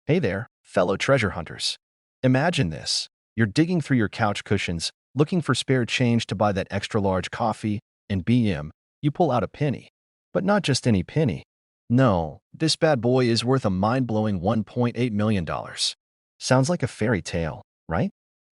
Hey there, fellow treasure hunters. Imagine this. You're digging through your couch cushions, looking for spare change to buy that extra large coffee, and you pull out a penny. But not just any penny. No, this bad boy is worth a mind-blowing $1.8 million. Sounds like a fairy tale, right?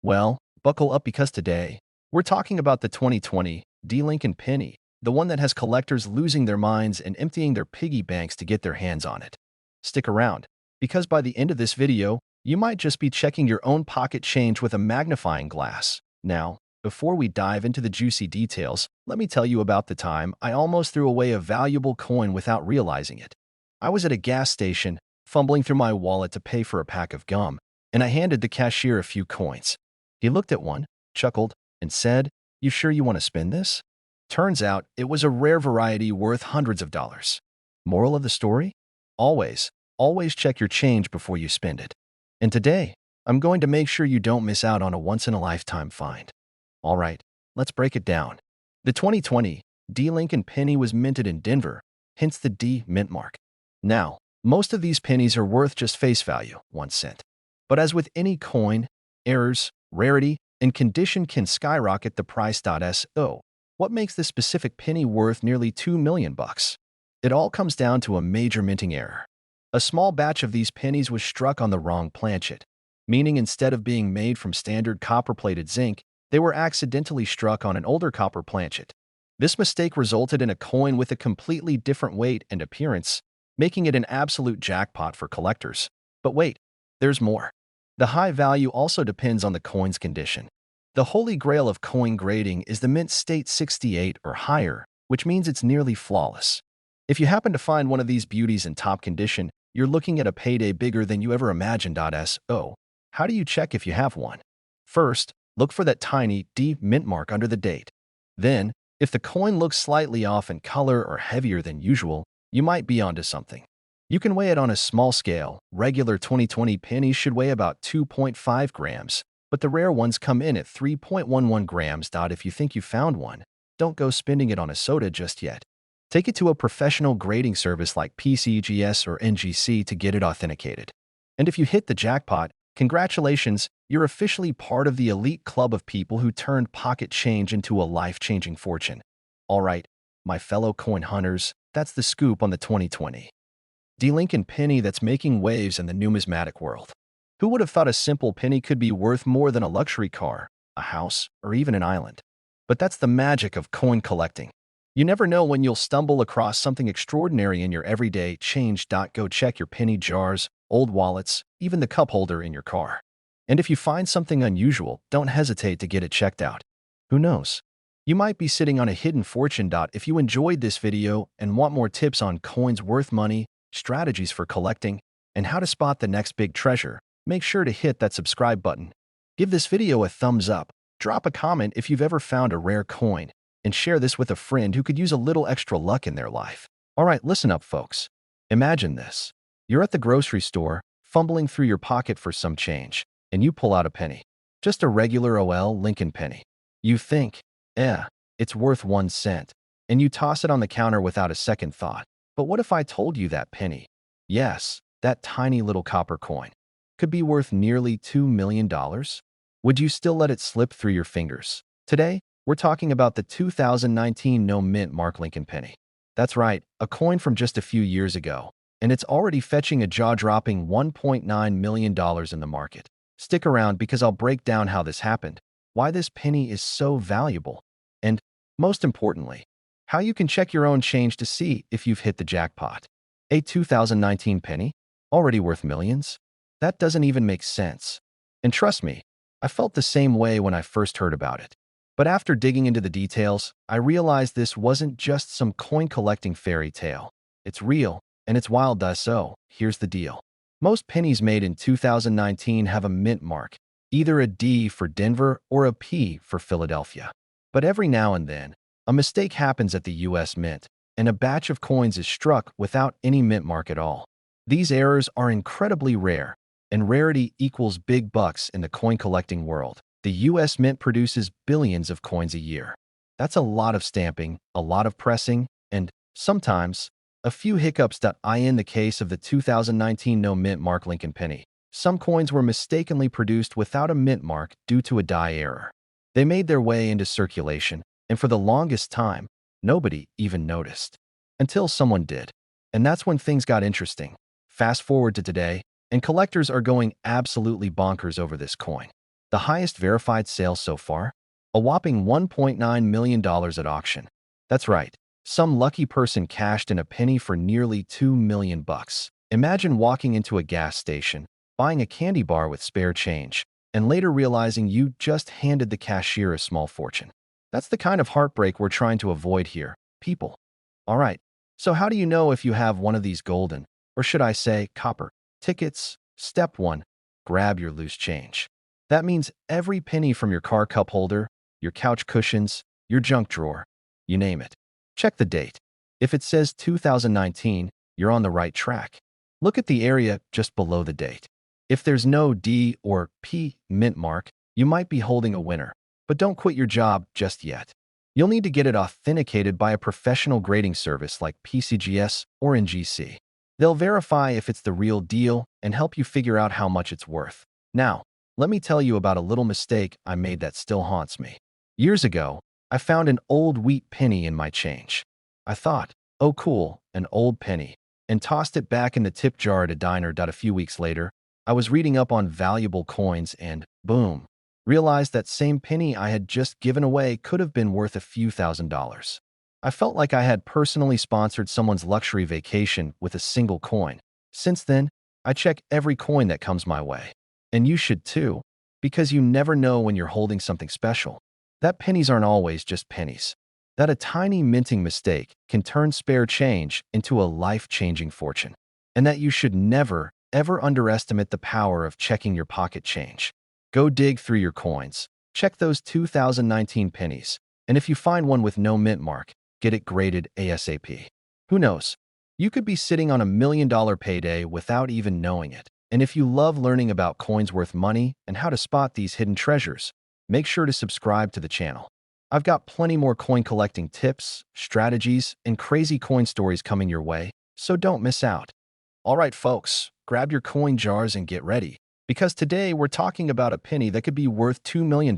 Well, buckle up because today, we're talking about the 2020 D-Lincoln penny, the one that has collectors losing their minds and emptying their piggy banks to get their hands on it. Stick around, because by the end of this video, you might just be checking your own pocket change with a magnifying glass. Now, before we dive into the juicy details, let me tell you about the time I almost threw away a valuable coin without realizing it. I was at a gas station, fumbling through my wallet to pay for a pack of gum, and I handed the cashier a few coins. He looked at one, chuckled, and said, "You sure you want to spend this?" Turns out, it was a rare variety worth hundreds of dollars. Moral of the story? Always check your change before you spend it. And today, I'm going to make sure you don't miss out on a once-in-a-lifetime find. All right, let's break it down. The 2020 D. Lincoln penny was minted in Denver, hence the D mint mark. Now, most of these pennies are worth just face value, 1 cent. But as with any coin, errors, rarity, and condition can skyrocket the price. So, what makes this specific penny worth nearly $2 million? It all comes down to a major minting error. A small batch of these pennies was struck on the wrong planchet, meaning instead of being made from standard copper-plated zinc, they were accidentally struck on an older copper planchet. This mistake resulted in a coin with a completely different weight and appearance, making it an absolute jackpot for collectors. But wait, there's more. The high value also depends on the coin's condition. The holy grail of coin grading is the mint state 68 or higher, which means it's nearly flawless. If you happen to find one of these beauties in top condition, you're looking at a payday bigger than you ever imagined. So, how do you check if you have one? First, look for that tiny D mint mark under the date. Then, if the coin looks slightly off in color or heavier than usual, you might be onto something. You can weigh it on a small scale. Regular 2020 pennies should weigh about 2.5 grams, but the rare ones come in at 3.11 grams. If you think you found one, don't go spending it on a soda just yet. Take it to a professional grading service like PCGS or NGC to get it authenticated. And if you hit the jackpot, congratulations, you're officially part of the elite club of people who turned pocket change into a life-changing fortune. All right, my fellow coin hunters, that's the scoop on the 2020 D. Lincoln penny that's making waves in the numismatic world. Who would have thought a simple penny could be worth more than a luxury car, a house, or even an island? But that's the magic of coin collecting. You never know when you'll stumble across something extraordinary in your everyday change. Go check your penny jars, old wallets, even the cup holder in your car. And if you find something unusual, don't hesitate to get it checked out. Who knows? You might be sitting on a hidden fortune. If you enjoyed this video and want more tips on coins worth money, strategies for collecting, and how to spot the next big treasure, make sure to hit that subscribe button. Give this video a thumbs up, drop a comment if you've ever found a rare coin, and share this with a friend who could use a little extra luck in their life. All right, listen up, folks. Imagine this. You're at the grocery store, fumbling through your pocket for some change, and you pull out a penny. Just a regular OL Lincoln penny. You think, it's worth 1 cent, and you toss it on the counter without a second thought. But what if I told you that penny, yes, that tiny little copper coin, could be worth nearly $2 million? Would you still let it slip through your fingers? Today, we're talking about the 2019 no mint mark Lincoln penny. That's right, a coin from just a few years ago, and it's already fetching a jaw-dropping $1.9 million in the market. Stick around because I'll break down how this happened, why this penny is so valuable, and, most importantly, how you can check your own change to see if you've hit the jackpot. A 2019 penny? Already worth millions? That doesn't even make sense. And trust me, I felt the same way when I first heard about it. But after digging into the details, I realized this wasn't just some coin-collecting fairy tale. It's real, and it's wild. So, here's the deal. Most pennies made in 2019 have a mint mark, either a D for Denver or a P for Philadelphia. But every now and then, a mistake happens at the US Mint, and a batch of coins is struck without any mint mark at all. These errors are incredibly rare, and rarity equals big bucks in the coin-collecting world. The US Mint produces billions of coins a year. That's a lot of stamping, a lot of pressing, and, sometimes, A few hiccups.in the case of the 2019 no mint mark Lincoln penny. Some coins were mistakenly produced without a mint mark due to a die error. They made their way into circulation, and for the longest time, nobody even noticed. Until someone did. And that's when things got interesting. Fast forward to today, and collectors are going absolutely bonkers over this coin. The highest verified sale so far? A whopping $1.9 million at auction. That's right. Some lucky person cashed in a penny for nearly $2 million bucks. Imagine walking into a gas station, buying a candy bar with spare change, and later realizing you just handed the cashier a small fortune. That's the kind of heartbreak we're trying to avoid here, people. All right, so how do you know if you have one of these golden, or should I say copper, tickets? Step 1. Grab your loose change. That means every penny from your car cup holder, your couch cushions, your junk drawer, you name it. Check the date. If it says 2019, you're on the right track. Look at the area just below the date. If there's no D or P mint mark, you might be holding a winner. But don't quit your job just yet. You'll need to get it authenticated by a professional grading service like PCGS or NGC. They'll verify if it's the real deal and help you figure out how much it's worth. Now, let me tell you about a little mistake I made that still haunts me. Years ago, I found an old wheat penny in my change. I thought, oh cool, an old penny, and tossed it back in the tip jar at a diner. A few weeks later, I was reading up on valuable coins and, boom, realized that same penny I had just given away could have been worth a few $1,000s. I felt like I had personally sponsored someone's luxury vacation with a single coin. Since then, I check every coin that comes my way. And you should too, because you never know when you're holding something special. That pennies aren't always just pennies. That a tiny minting mistake can turn spare change into a life-changing fortune. And that you should never, ever underestimate the power of checking your pocket change. Go dig through your coins. Check those 2019 pennies. And if you find one with no mint mark, get it graded ASAP. Who knows? You could be sitting on $1 million payday without even knowing it. And if you love learning about coins worth money and how to spot these hidden treasures, make sure to subscribe to the channel. I've got plenty more coin collecting tips, strategies, and crazy coin stories coming your way, so don't miss out. All right, folks, grab your coin jars and get ready, because today we're talking about a penny that could be worth $2 million.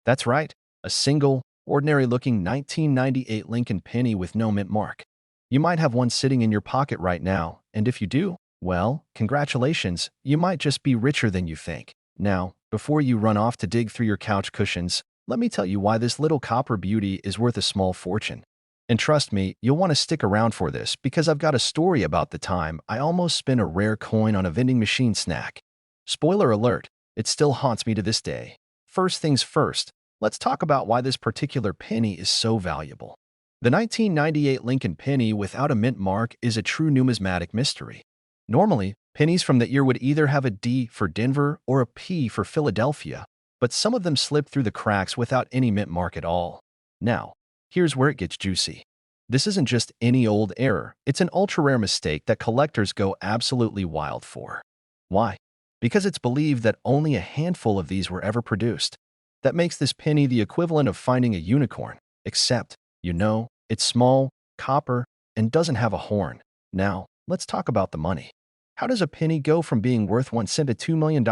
That's right, a single, ordinary-looking 1998 Lincoln penny with no mint mark. You might have one sitting in your pocket right now, and if you do, well, congratulations, you might just be richer than you think. Now, before you run off to dig through your couch cushions, let me tell you why this little copper beauty is worth a small fortune. And trust me, you'll want to stick around for this because I've got a story about the time I almost spent a rare coin on a vending machine snack. Spoiler alert, it still haunts me to this day. First things first, let's talk about why this particular penny is so valuable. The 1998 Lincoln penny without a mint mark is a true numismatic mystery. Normally, pennies from that year would either have a D for Denver or a P for Philadelphia, but some of them slipped through the cracks without any mint mark at all. Now, here's where it gets juicy. This isn't just any old error, it's an ultra-rare mistake that collectors go absolutely wild for. Why? Because it's believed that only a handful of these were ever produced. That makes this penny the equivalent of finding a unicorn, except, it's small, copper, and doesn't have a horn. Now, let's talk about the money. How does a penny go from being worth 1 cent to $2 million?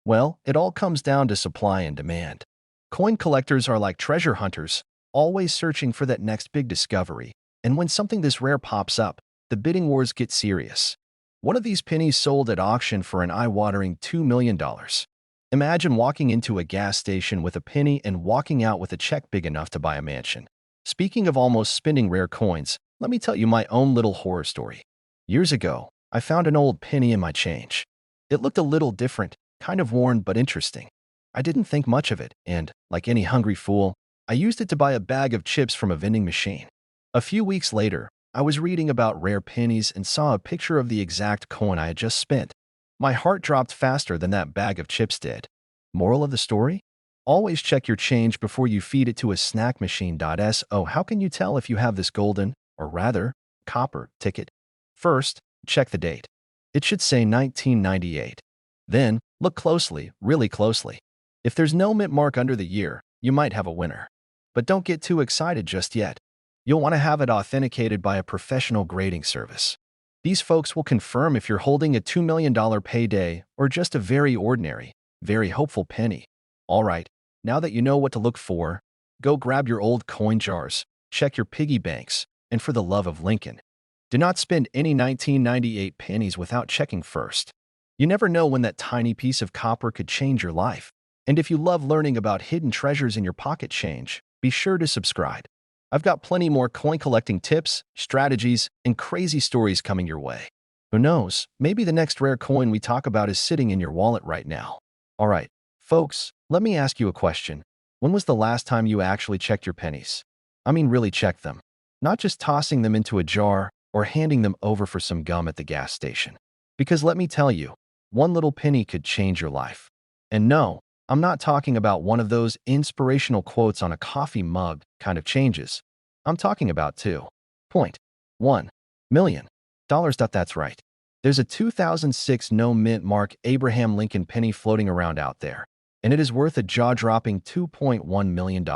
Well, it all comes down to supply and demand. Coin collectors are like treasure hunters, always searching for that next big discovery, and when something this rare pops up, the bidding wars get serious. One of these pennies sold at auction for an eye-watering $2 million. Imagine walking into a gas station with a penny and walking out with a check big enough to buy a mansion. Speaking of almost spending rare coins, let me tell you my own little horror story. Years ago, I found an old penny in my change. It looked a little different, kind of worn but interesting. I didn't think much of it, and, like any hungry fool, I used it to buy a bag of chips from a vending machine. A few weeks later, I was reading about rare pennies and saw a picture of the exact coin I had just spent. My heart dropped faster than that bag of chips did. Moral of the story? Always check your change before you feed it to a snack machine. So how can you tell if you have this golden, or rather, copper, ticket? First, check the date. It should say 1998. Then, look closely, really closely. If there's no mint mark under the year, you might have a winner. But don't get too excited just yet. You'll want to have it authenticated by a professional grading service. These folks will confirm if you're holding a $2 million payday or just a very ordinary, very hopeful penny. All right, now that you know what to look for, go grab your old coin jars, check your piggy banks, and for the love of Lincoln, do not spend any 1998 pennies without checking first. You never know when that tiny piece of copper could change your life. And if you love learning about hidden treasures in your pocket change, be sure to subscribe. I've got plenty more coin collecting tips, strategies, and crazy stories coming your way. Who knows, maybe the next rare coin we talk about is sitting in your wallet right now. All right, folks, let me ask you a question. When was the last time you actually checked your pennies? I mean, really checked them. Not just tossing them into a jar or handing them over for some gum at the gas station. Because let me tell you, one little penny could change your life. And no, I'm not talking about one of those inspirational quotes on a coffee mug kind of changes. I'm talking about $2.1 million. That's right. There's a 2006 no-mint mark Abraham Lincoln penny floating around out there, and it is worth a jaw-dropping $2.1 million.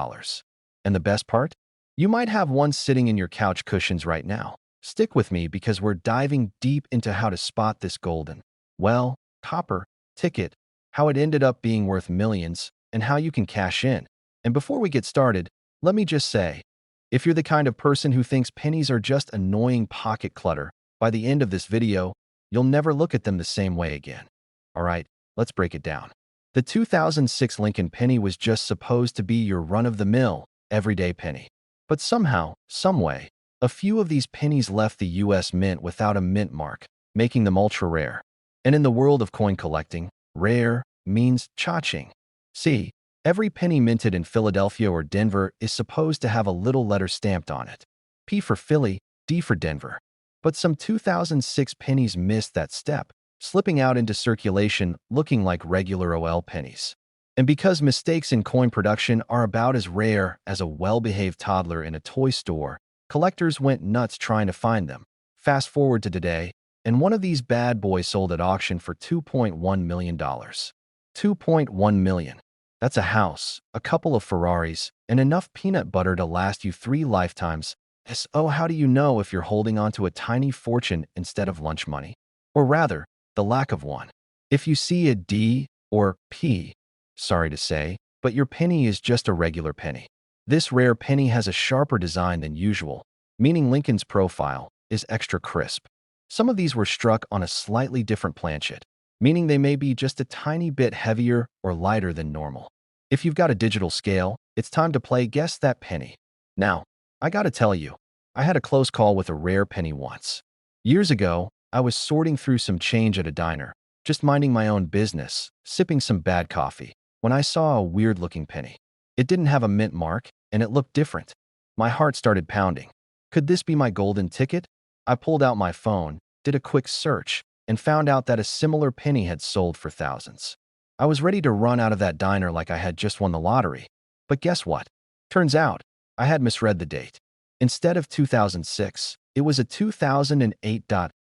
And the best part? You might have one sitting in your couch cushions right now. Stick with me because we're diving deep into how to spot this golden, well, copper ticket, how it ended up being worth millions, and how you can cash in. And before we get started, let me just say, if you're the kind of person who thinks pennies are just annoying pocket clutter, by the end of this video, you'll never look at them the same way again. All right, let's break it down. The 2006 Lincoln penny was just supposed to be your run-of-the-mill, everyday penny. But somehow, someway, a few of these pennies left the US Mint without a mint mark, making them ultra-rare. And in the world of coin collecting, rare means cha-ching. See, every penny minted in Philadelphia or Denver is supposed to have a little letter stamped on it. P for Philly, D for Denver. But some 2006 pennies missed that step, slipping out into circulation looking like regular OL pennies. And because mistakes in coin production are about as rare as a well-behaved toddler in a toy store, collectors went nuts trying to find them. Fast forward to today, and one of these bad boys sold at auction for $2.1 million. $2.1 million. That's a house, a couple of Ferraris, and enough peanut butter to last you 3 lifetimes. So how do you know if you're holding onto a tiny fortune instead of lunch money? Or rather, the lack of one. If you see a D or P, sorry to say, but your penny is just a regular penny. This rare penny has a sharper design than usual, meaning Lincoln's profile is extra crisp. Some of these were struck on a slightly different planchet, meaning they may be just a tiny bit heavier or lighter than normal. If you've got a digital scale, it's time to play Guess That Penny. Now, I gotta tell you, I had a close call with a rare penny once. Years ago, I was sorting through some change at a diner, just minding my own business, sipping some bad coffee, when I saw a weird-looking penny. It didn't have a mint mark, and it looked different. My heart started pounding. Could this be my golden ticket? I pulled out my phone, did a quick search, and found out that a similar penny had sold for thousands. I was ready to run out of that diner like I had just won the lottery. But guess what? Turns out, I had misread the date. Instead of 2006, it was a 2008.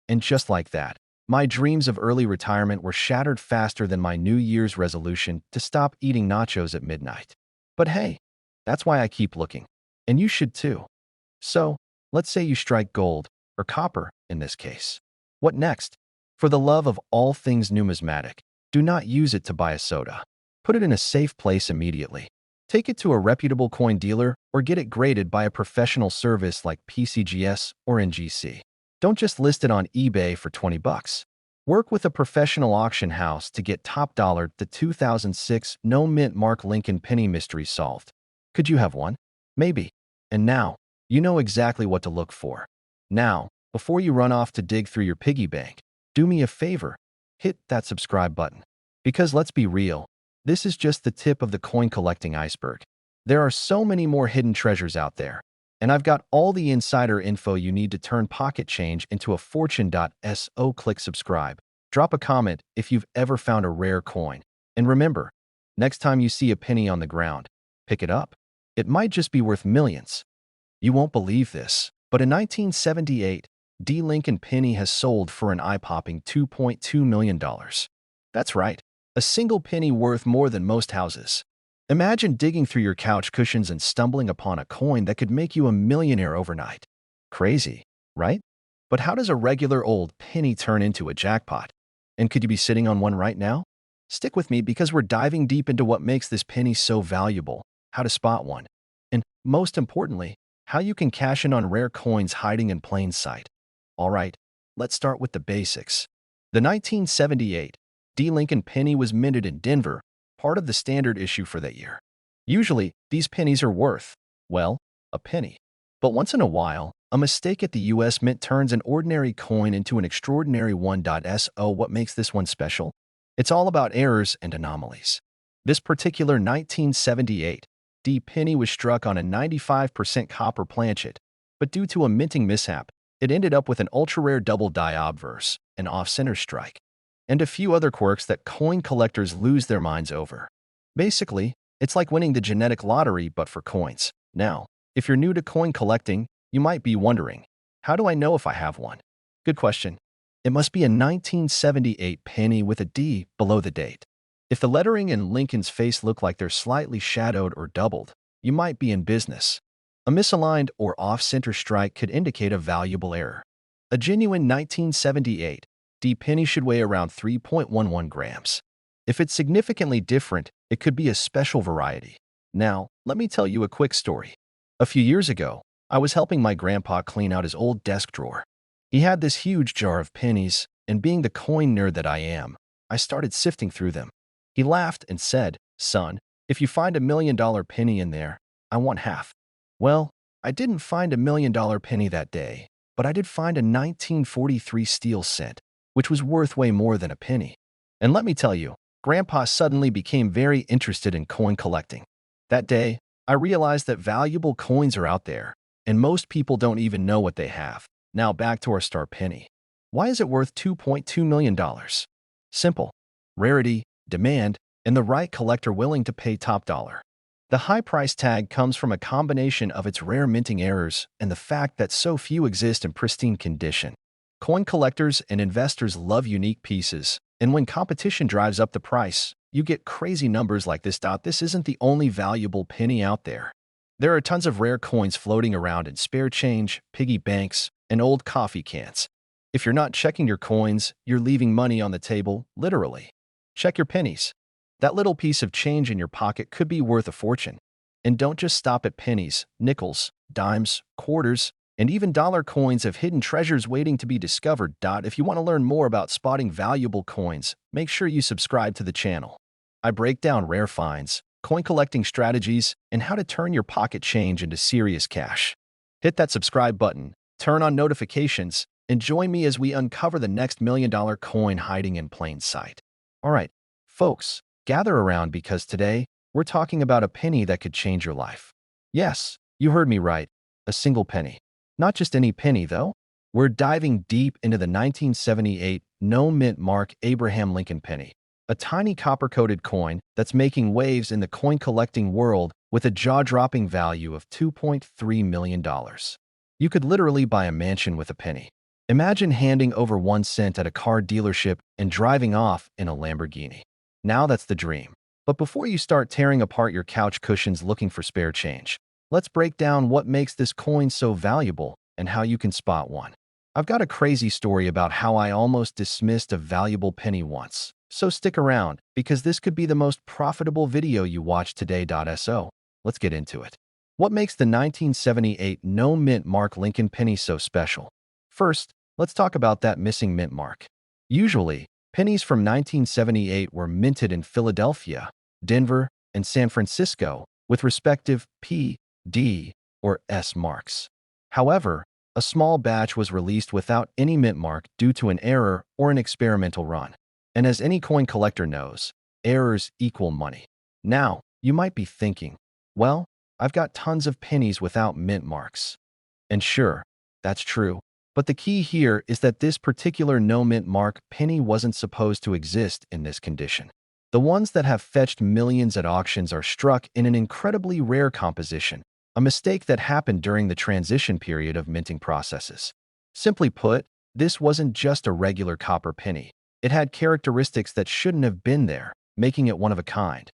And just like that, my dreams of early retirement were shattered faster than my New Year's resolution to stop eating nachos at midnight. But hey, that's why I keep looking. And you should too. So, let's say you strike gold, or copper in this case. What next? For the love of all things numismatic, do not use it to buy a soda. Put it in a safe place immediately. Take it to a reputable coin dealer or get it graded by a professional service like PCGS or NGC. Don't just list it on eBay for 20 bucks. Work with a professional auction house to get top dollar the 2006 no mint mark Lincoln penny mystery solved. Could you have one? Maybe. And now, you know exactly what to look for. Now, before you run off to dig through your piggy bank, do me a favor, hit that subscribe button. Because let's be real, this is just the tip of the coin collecting iceberg. There are so many more hidden treasures out there, and I've got all the insider info you need to turn pocket change into a fortune. So click subscribe. Drop a comment if you've ever found a rare coin. And remember, next time you see a penny on the ground, pick it up. It might just be worth millions. You won't believe this, but in 1978, D. Lincoln penny has sold for an eye-popping $2.2 million. That's right, a single penny worth more than most houses. Imagine digging through your couch cushions and stumbling upon a coin that could make you a millionaire overnight. Crazy, right? But how does a regular old penny turn into a jackpot? And could you be sitting on one right now? Stick with me because we're diving deep into what makes this penny so valuable, how to spot one, and most importantly, how you can cash in on rare coins hiding in plain sight. All right, let's start with the basics. The 1978 D. Lincoln penny was minted in Denver, part of the standard issue for that year. Usually, these pennies are worth, well, a penny. But once in a while, a mistake at the US Mint turns an ordinary coin into an extraordinary one. So what makes this one special? It's all about errors and anomalies. This particular 1978 D penny was struck on a 95% copper planchet, but due to a minting mishap, it ended up with an ultra-rare double die obverse, an off-center strike, and a few other quirks that coin collectors lose their minds over. Basically, it's like winning the genetic lottery but for coins. Now, if you're new to coin collecting, you might be wondering, how do I know if I have one? Good question. It must be a 1978 penny with a D below the date. If the lettering and Lincoln's face look like they're slightly shadowed or doubled, you might be in business. A misaligned or off-center strike could indicate a valuable error. A genuine 1978 D penny should weigh around 3.11 grams. If it's significantly different, it could be a special variety. Now, let me tell you a quick story. A few years ago, I was helping my grandpa clean out his old desk drawer. He had this huge jar of pennies, and being the coin nerd that I am, I started sifting through them. He laughed and said, "Son, if you find $1 million penny in there, I want half." Well, I didn't find $1 million penny that day, but I did find a 1943 steel cent, which was worth way more than a penny. And let me tell you, Grandpa suddenly became very interested in coin collecting. That day, I realized that valuable coins are out there, and most people don't even know what they have. Now back to our star penny. Why is it worth $2.2 million? Simple. Rarity, demand, and the right collector willing to pay top dollar. The high price tag comes from a combination of its rare minting errors and the fact that so few exist in pristine condition. Coin collectors and investors love unique pieces, and when competition drives up the price, you get crazy numbers like this. This isn't the only valuable penny out there. There are tons of rare coins floating around in spare change, piggy banks, and old coffee cans. If you're not checking your coins, you're leaving money on the table, literally. Check your pennies. That little piece of change in your pocket could be worth a fortune. And don't just stop at pennies, nickels, dimes, quarters, and even dollar coins have hidden treasures waiting to be discovered. If you want to learn more about spotting valuable coins, make sure you subscribe to the channel. I break down rare finds, coin collecting strategies, and how to turn your pocket change into serious cash. Hit that subscribe button, turn on notifications, and join me as we uncover the next $1 million coin hiding in plain sight. All right, folks, gather around because today we're talking about a penny that could change your life. Yes, you heard me right, a single penny. Not just any penny, though. We're diving deep into the 1978 no mint mark Abraham Lincoln penny, a tiny copper-coated coin that's making waves in the coin collecting world with a jaw-dropping value of $2.3 million. You could literally buy a mansion with a penny. Imagine handing over 1 cent at a car dealership and driving off in a Lamborghini. Now that's the dream. But before you start tearing apart your couch cushions looking for spare change, let's break down what makes this coin so valuable and how you can spot one. I've got a crazy story about how I almost dismissed a valuable penny once. So stick around, because this could be the most profitable video you watch today. So let's get into it. What makes the 1978 no mint mark Lincoln penny so special? First, let's talk about that missing mint mark. Usually, pennies from 1978 were minted in Philadelphia, Denver, and San Francisco with respective P, D, or S marks. However, a small batch was released without any mint mark due to an error or an experimental run. And as any coin collector knows, errors equal money. Now, you might be thinking, well, I've got tons of pennies without mint marks. And sure, that's true. But the key here is that this particular no mint mark penny wasn't supposed to exist in this condition. The ones that have fetched millions at auctions are struck in an incredibly rare composition, a mistake that happened during the transition period of minting processes. Simply put, this wasn't just a regular copper penny. It had characteristics that shouldn't have been there, making it one of a kind.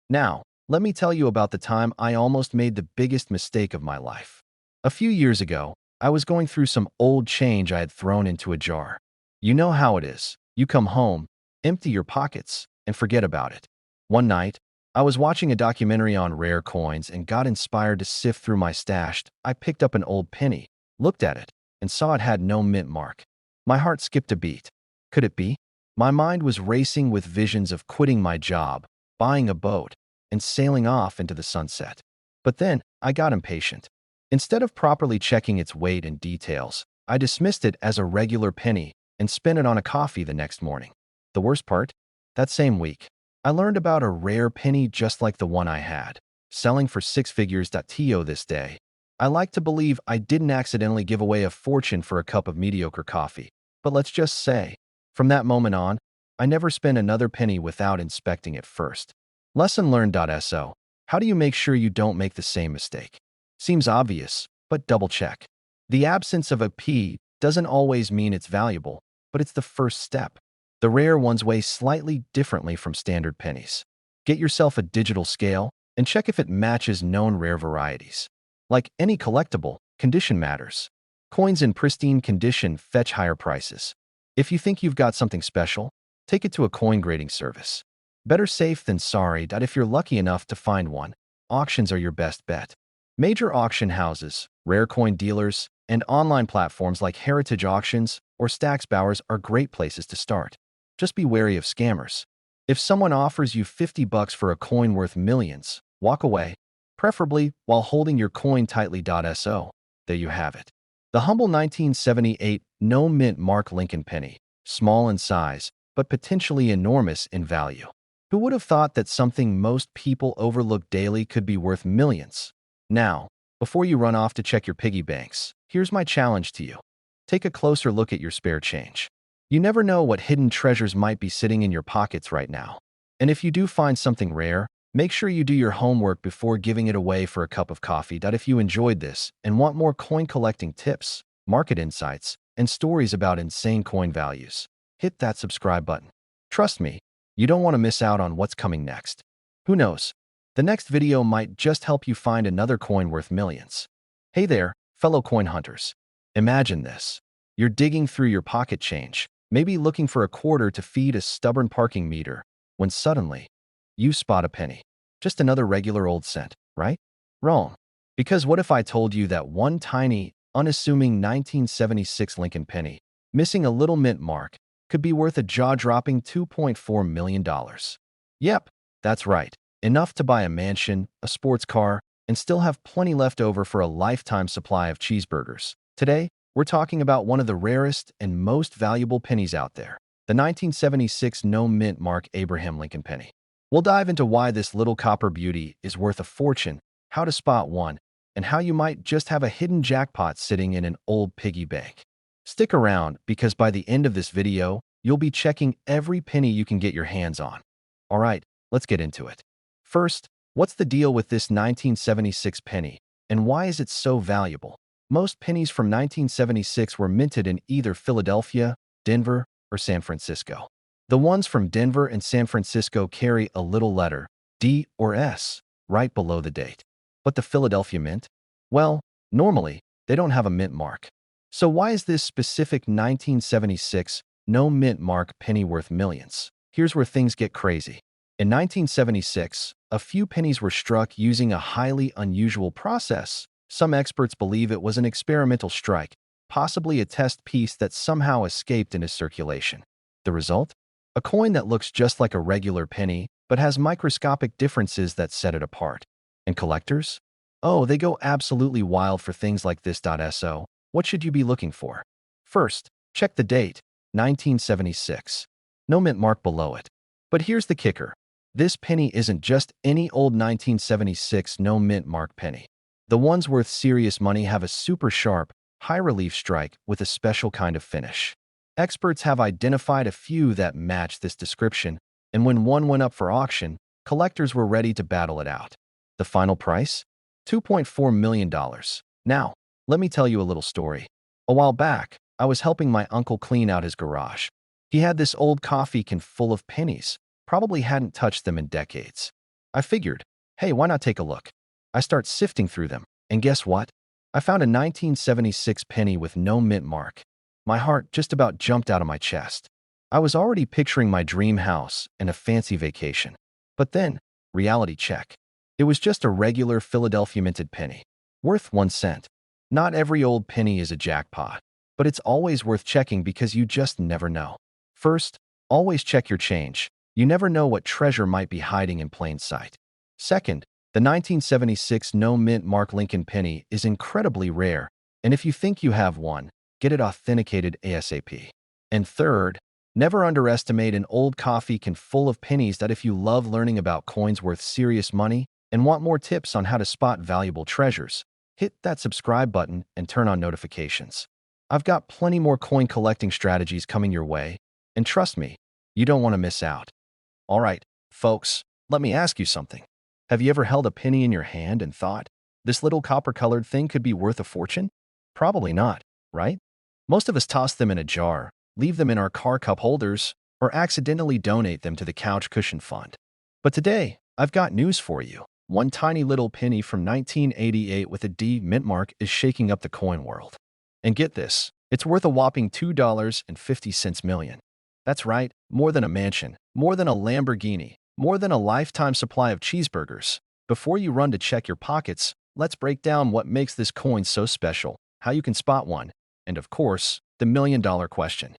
Now, let me tell you about the time I almost made the biggest mistake of my life. A few years ago, I was going through some old change I had thrown into a jar. You know how it is. You come home, empty your pockets, and forget about it. One night, I was watching a documentary on rare coins and got inspired to sift through my stash. I picked up an old penny, looked at it, and saw it had no mint mark. My heart skipped a beat. Could it be? My mind was racing with visions of quitting my job, buying a boat, and sailing off into the sunset. But then I got impatient. Instead of properly checking its weight and details, I dismissed it as a regular penny and spent it on a coffee the next morning. The worst part? That same week, I learned about a rare penny just like the one I had, selling for six figures. To this day, I like to believe I didn't accidentally give away a fortune for a cup of mediocre coffee. But let's just say, from that moment on, I never spent another penny without inspecting it first. Lesson learned. So, how do you make sure you don't make the same mistake? Seems obvious, but double check. The absence of a P doesn't always mean it's valuable, but it's the first step. The rare ones weigh slightly differently from standard pennies. Get yourself a digital scale and check if it matches known rare varieties. Like any collectible, condition matters. Coins in pristine condition fetch higher prices. If you think you've got something special, take it to a coin grading service. Better safe than sorry. If you're lucky enough to find one, auctions are your best bet. Major auction houses, rare coin dealers, and online platforms like Heritage Auctions or Stacksbowers are great places to start. Just be wary of scammers. If someone offers you $50 for a coin worth millions, walk away, preferably while holding your coin tightly. So, there you have it. The humble 1978 no mint mark Lincoln penny, small in size, but potentially enormous in value. Who would have thought that something most people overlook daily could be worth millions? Now, before you run off to check your piggy banks, here's my challenge to you. Take a closer look at your spare change. You never know what hidden treasures might be sitting in your pockets right now. And if you do find something rare, make sure you do your homework before giving it away for a cup of coffee. If you enjoyed this and want more coin collecting tips, market insights, and stories about insane coin values, hit that subscribe button. Trust me, you don't want to miss out on what's coming next. Who knows? The next video might just help you find another coin worth millions. Hey there, fellow coin hunters. Imagine this. You're digging through your pocket change, maybe looking for a quarter to feed a stubborn parking meter, when suddenly, you spot a penny. Just another regular old cent, right? Wrong. Because what if I told you that one tiny, unassuming 1976 Lincoln penny, missing a little mint mark, could be worth a jaw-dropping $2.4 million? Yep, that's right. Enough to buy a mansion, a sports car, and still have plenty left over for a lifetime supply of cheeseburgers. Today, we're talking about one of the rarest and most valuable pennies out there, the 1976 no mint mark Abraham Lincoln penny. We'll dive into why this little copper beauty is worth a fortune, how to spot one, and how you might just have a hidden jackpot sitting in an old piggy bank. Stick around, because by the end of this video, you'll be checking every penny you can get your hands on. All right, let's get into it. First, what's the deal with this 1976 penny, and why is it so valuable? Most pennies from 1976 were minted in either Philadelphia, Denver, or San Francisco. The ones from Denver and San Francisco carry a little letter, D or S, right below the date. But the Philadelphia Mint? Well, normally, they don't have a mint mark. So why is this specific 1976 no mint mark penny worth millions? Here's where things get crazy. In 1976, a few pennies were struck using a highly unusual process. Some experts believe it was an experimental strike, possibly a test piece that somehow escaped into circulation. The result? A coin that looks just like a regular penny, but has microscopic differences that set it apart. And collectors? Oh, they go absolutely wild for things like this. So, what should you be looking for? First, check the date, 1976. No mint mark below it. But here's the kicker. This penny isn't just any old 1976 no mint mark penny. The ones worth serious money have a super sharp, high-relief strike with a special kind of finish. Experts have identified a few that match this description, and when one went up for auction, collectors were ready to battle it out. The final price? $2.4 million. Now, let me tell you a little story. A while back, I was helping my uncle clean out his garage. He had this old coffee can full of pennies, probably hadn't touched them in decades. I figured, Hey, why not take a look? I start sifting through them, and guess what? I found a 1976 penny with no mint mark. My heart just about jumped out of my chest. I was already picturing my dream house and a fancy vacation. But then, reality check. It was just a regular Philadelphia minted penny, worth 1 cent. Not every old penny is a jackpot, but it's always worth checking because you just never know. First, always check your change. You never know what treasure might be hiding in plain sight. Second, the 1976 no mint mark Lincoln penny is incredibly rare, and if you think you have one, get it authenticated ASAP. And third, never underestimate an old coffee can full of pennies that if you love learning about coins worth serious money and want more tips on how to spot valuable treasures, hit that subscribe button and turn on notifications. I've got plenty more coin collecting strategies coming your way, and trust me, you don't want to miss out. All right, folks, let me ask you something. Have you ever held a penny in your hand and thought, this little copper-colored thing could be worth a fortune? Probably not, right? Most of us toss them in a jar, leave them in our car cup holders, or accidentally donate them to the couch cushion fund. But today, I've got news for you. One tiny little penny from 1988 with a D mint mark is shaking up the coin world. And get this, it's worth a whopping $2.50 million. That's right, more than a mansion, more than a Lamborghini, more than a lifetime supply of cheeseburgers. Before you run to check your pockets, let's break down what makes this coin so special, how you can spot one, and of course, the million-dollar question.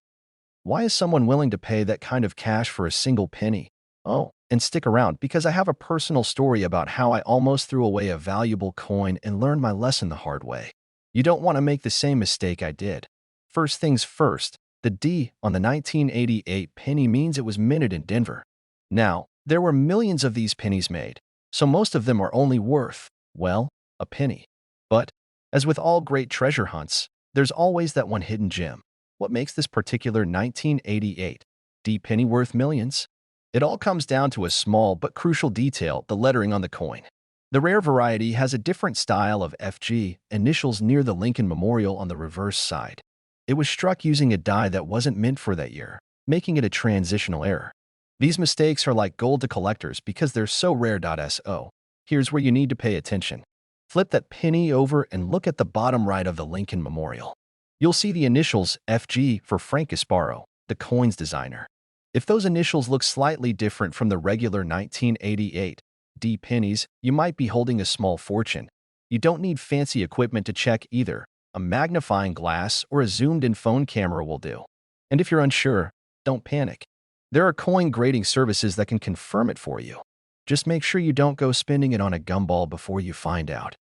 Why is someone willing to pay that kind of cash for a single penny? Oh, and stick around because I have a personal story about how I almost threw away a valuable coin and learned my lesson the hard way. You don't want to make the same mistake I did. First things first, the D on the 1988 penny means it was minted in Denver. Now, there were millions of these pennies made, so most of them are only worth, well, a penny. But, as with all great treasure hunts, there's always that one hidden gem. What makes this particular 1988 D penny worth millions? It all comes down to a small but crucial detail, the lettering on the coin. The rare variety has a different style of FG initials near the Lincoln Memorial on the reverse side. It was struck using a die that wasn't mint for that year, making it a transitional error. These mistakes are like gold to collectors because they're so rare. So, here's where you need to pay attention. Flip that penny over and look at the bottom right of the Lincoln Memorial. You'll see the initials FG for Frank Gasparo, the coin's designer. If those initials look slightly different from the regular 1988 D pennies, you might be holding a small fortune. You don't need fancy equipment to check either. A magnifying glass or a zoomed-in phone camera will do. And if you're unsure, don't panic. There are coin grading services that can confirm it for you. Just make sure you don't go spending it on a gumball before you find out.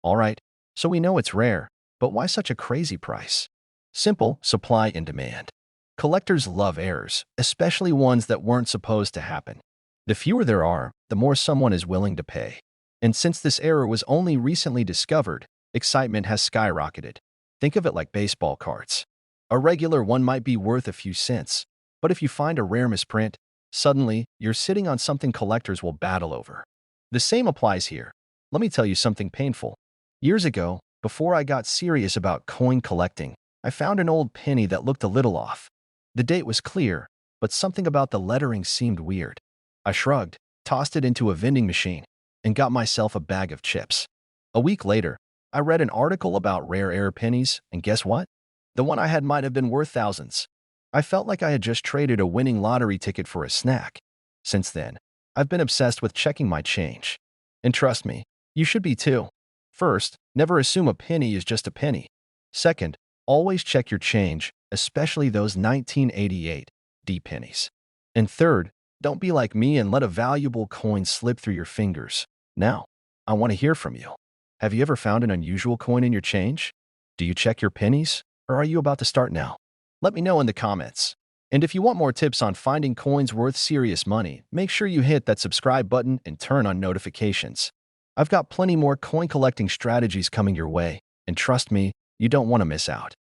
All right, so we know it's rare, but why such a crazy price? Simple, supply and demand. Collectors love errors, especially ones that weren't supposed to happen. The fewer there are, the more someone is willing to pay. And since this error was only recently discovered, excitement has skyrocketed. Think of it like baseball cards. A regular one might be worth a few cents, but if you find a rare misprint, suddenly you're sitting on something collectors will battle over. The same applies here. Let me tell you something painful. Years ago, before I got serious about coin collecting, I found an old penny that looked a little off. The date was clear, but something about the lettering seemed weird. I shrugged, tossed it into a vending machine, and got myself a bag of chips. A week later, I read an article about rare air pennies, and guess what? The one I had might have been worth thousands. I felt like I had just traded a winning lottery ticket for a snack. Since then, I've been obsessed with checking my change. And trust me, you should be too. First, never assume a penny is just a penny. Second, always check your change, especially those 1988 D pennies. And third, don't be like me and let a valuable coin slip through your fingers. Now, I want to hear from you. Have you ever found an unusual coin in your change? Do you check your pennies, or are you about to start now? Let me know in the comments. And if you want more tips on finding coins worth serious money, make sure you hit that subscribe button and turn on notifications. I've got plenty more coin collecting strategies coming your way, and trust me, you don't want to miss out.